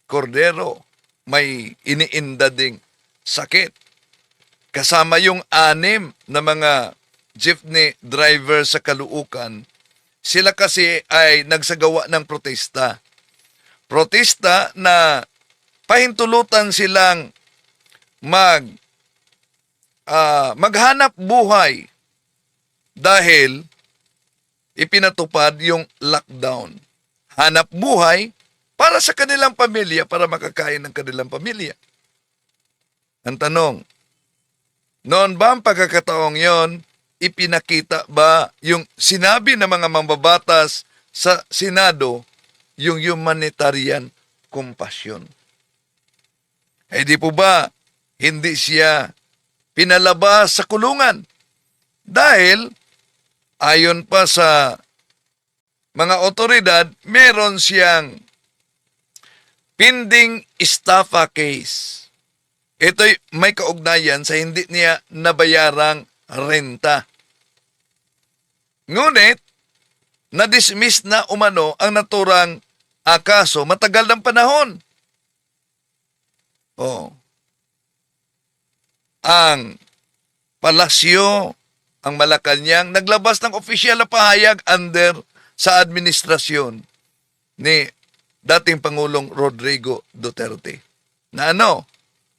Speaker 8: Cordero. May iniinda ding sakit. Kasama yung 6 na mga jeepney driver sa Caloocan. Sila kasi ay nagsagawa ng protesta. Protesta na pahintulutan silang maghanap buhay dahil ipinatupad yung lockdown. Hanap buhay para sa kanilang pamilya, para makakain ng kanilang pamilya. Ang tanong, noon ba ang pagkakataong yon, ipinakita ba yung sinabi ng mga mambabatas sa Senado, yung humanitarian compassion? Eh di po ba hindi siya pinalabas sa kulungan Dahil, ayon pa sa mga otoridad, meron siyang pending estafa case. Ito'y may kaugnayan sa hindi niya nabayarang renta. Ngunit, na-dismiss na umano ang naturang kaso matagal ng panahon. Ang palasyo, ang Malacanang, naglabas ng opisyal na pahayag under sa administrasyon ni dating Pangulong Rodrigo Duterte. Na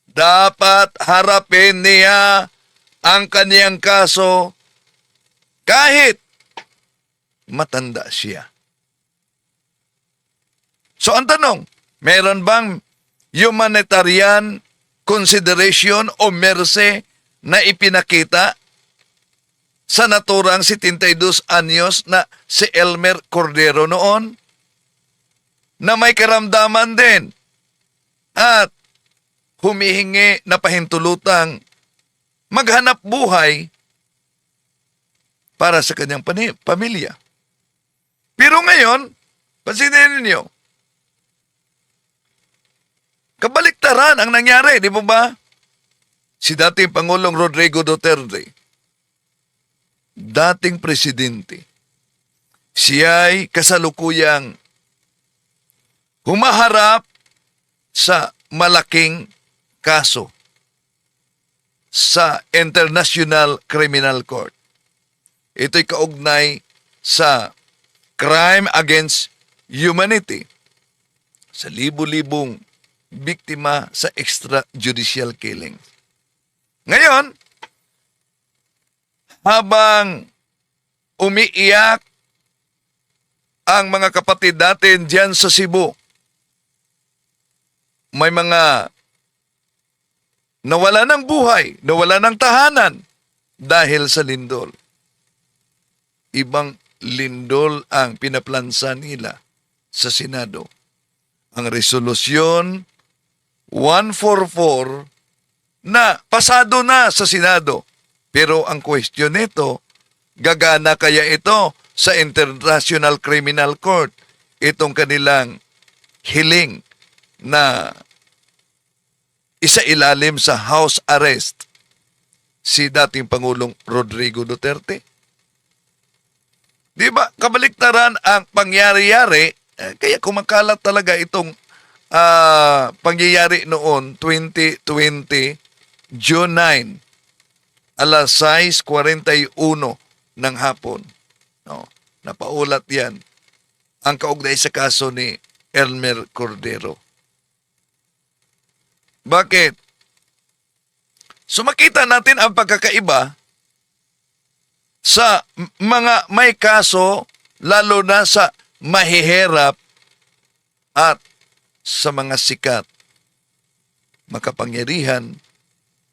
Speaker 8: dapat harapin niya ang kaniyang kaso kahit matanda siya. So ang tanong, meron bang humanitarian consideration o mercy na ipinakita sa naturang 72 anyos na si Elmer Cordero noon na may karamdaman din at humihingi na pahintulutang maghanap buhay para sa kanyang pamilya. Pero ngayon, pansinin ninyo, kabaliktaran ang nangyari, di ba? Si dating Pangulong Rodrigo Duterte, dating presidente, siya'y kasalukuyang humaharap sa malaking kaso sa International Criminal Court. Ito'y kaugnay sa crime against humanity sa libu-libong biktima sa extrajudicial killing. Ngayon, habang umiiyak ang mga kapatid natin diyan sa Cebu, may mga nawala ng buhay, nawala ng tahanan dahil sa lindol. Ibang lindol ang pinaplansa nila sa Senado. Ang resolusyon 144 na pasado na sa Senado. Pero ang question nito, gagana kaya ito sa International Criminal Court? Itong kanilang hiling na isailalim sa house arrest si dating Pangulong Rodrigo Duterte. Di ba, kabaliktaran ang pangyayari, kaya kumakalat talaga itong pangyayari noon, 2020, June 9, alas 6:41 ng hapon. Napaulat yan ang kaugnay sa kaso ni Elmer Cordero. Bakit? So makita natin ang pagkakaiba sa mga may kaso, lalo na sa mahihirap at sa mga sikat, makapangyarihan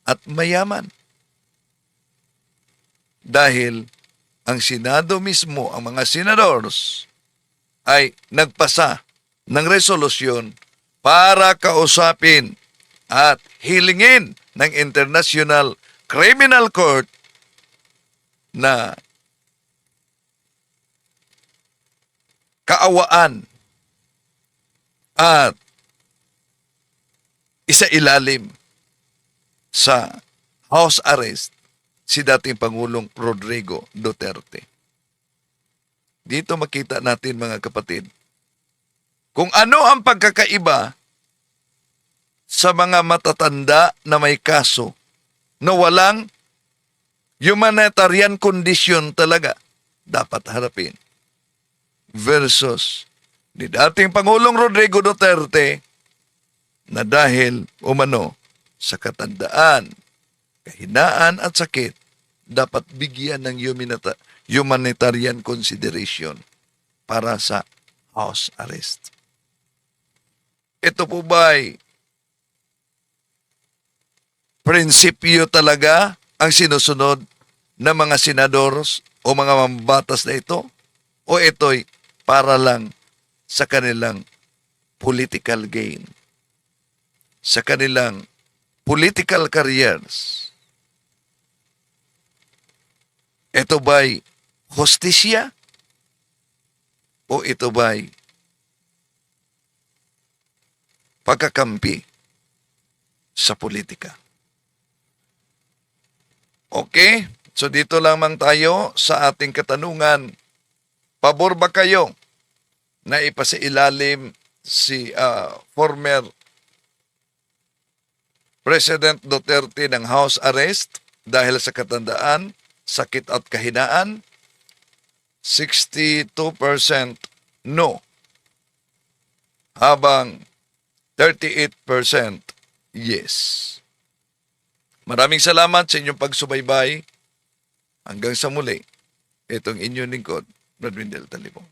Speaker 8: at mayaman. Dahil ang Senado mismo, ang mga senadors, ay nagpasa ng resolusyon para kausapin at hilingin ng International Criminal Court na kaawaan at isailalim sa house arrest si dating Pangulong Rodrigo Duterte. Dito makita natin, mga kapatid, kung ano ang pagkakaiba sa mga matatanda na may kaso na walang humanitarian condition talaga dapat harapin versus ni dating Pangulong Rodrigo Duterte na dahil umano sa katandaan, kahinaan at sakit, dapat bigyan ng humanitarian consideration para sa house arrest. Ito po ba'y prinsipyo talaga ang sinusunod ng mga senadores o mga mambatas na ito? O ito'y para lang sa kanilang political gain, sa kanilang political careers? ito ba'y hostisya o ito ba'y pagkakampi sa politika? Okay? So dito lamang tayo sa ating katanungan. Pabor ba kayo na ipasailalim si former President Duterte ng house arrest dahil sa katandaan, sakit at kahinaan? 62% no. Habang 38% yes. Maraming salamat sa inyong pagsubaybay. Hanggang sa muli, itong inyong lingkod, Brad Windel Talibong.